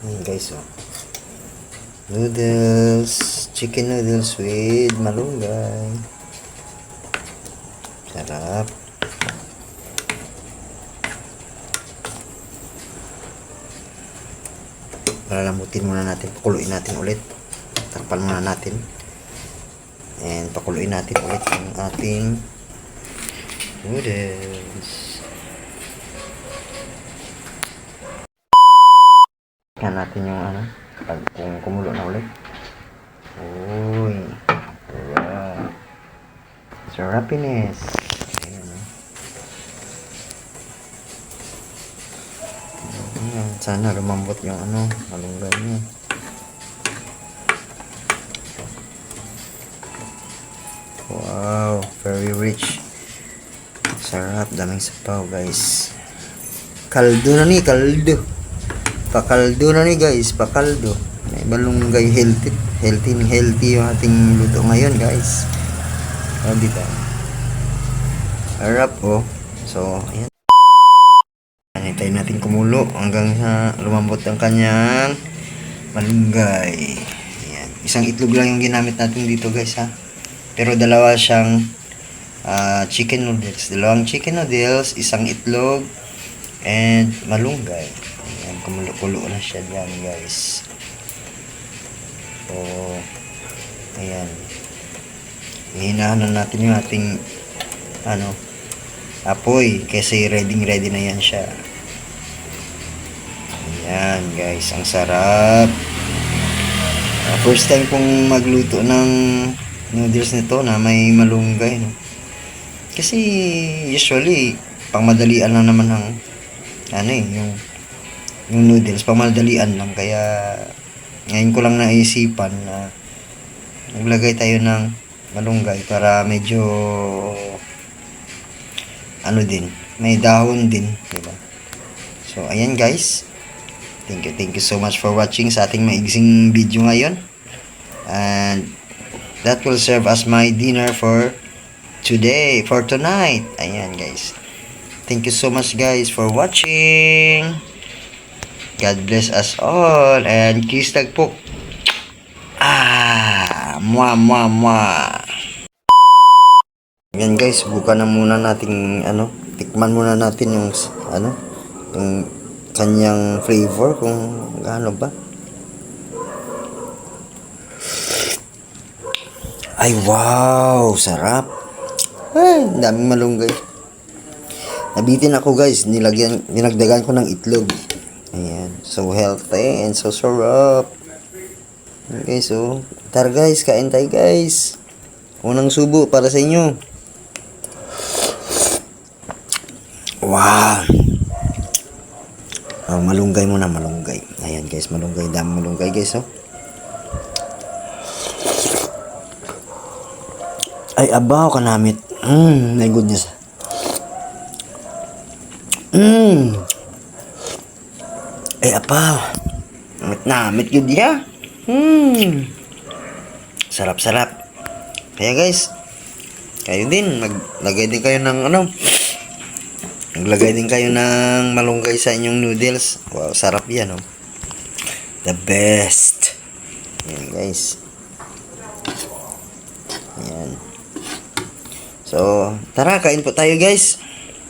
Ayan guys, oh. Noodles. Chicken noodles with malunggay. Sarap. Palalambutin muna natin. Pakuluin natin ulit. Takpan muna natin. And pakuluin natin ulit ang ating noodles. Tingnan natin yung ano, kung kumulo na ulit. Uy. Wow. Sarapiness. Ayan, oh. Ayan, sana lumambot yung ano, malunggay niya. Wow, very rich. Sarap, daming sapaw guys. Kaldo na ni, kaldo. Pakaldo na ni guys, pakaldo. May malunggay, healthy yung ating luto ngayon guys. Oh, dito. Sarap, oh. So, ayan. Hintayin natin kumulo hanggang sa lumambot ang kanyang malunggay. Ayan. Isang itlog lang yung ginamit natin dito guys ha. Pero dalawa siyang chicken noodles. Dalawang chicken noodles, isang itlog, and malunggay. Ayan, kumulo-kulo na siya dyan guys. So, ayan. Hihinahan na natin yung ating apoy kasi ready na yan siya. Ayan guys, ang sarap. First time kong magluto ng noodles nito na may malunggay, no? Kasi usually pangmadalian lang naman ng yung noodles, pangmadalian lang, kaya ngayon ko lang naisipan na naglagay tayo ng malunggay para medyo din, may dahon din, diba? So ayan guys, thank you so much for watching sa ating maigsing video ngayon, and that will serve as my dinner for tonight. Ayan guys, thank you so much guys for watching. God bless us all, and kiss tagpok. Mwah. Yan guys, subukan na muna natin tikman muna natin yung yung kanyang flavor kung gaano ba. Ay wow, sarap. Ay, daming malunggay. Nabitin ako guys, dinagdagan ko ng itlog. Ayan, so healthy and so sarap. Okay, so tara guys, kain tayo guys. Unang subo para sa inyo. Wow. Malunggay muna, malunggay. Ayan guys, malunggay, dami malunggay guys, oh. Ay, abaw kanamit. My goodness. Ay, abaw. Namit yun diya. Sarap. Kaya guys, kayo din, maglagay din kayo ng malunggay sa inyong noodles. Wow, sarap yan, oh. The best. Ayan guys. Ayan. So, tara, kain po tayo guys.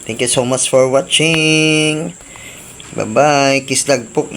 Thank you so much for watching. Bye-bye. Kiss lagpok.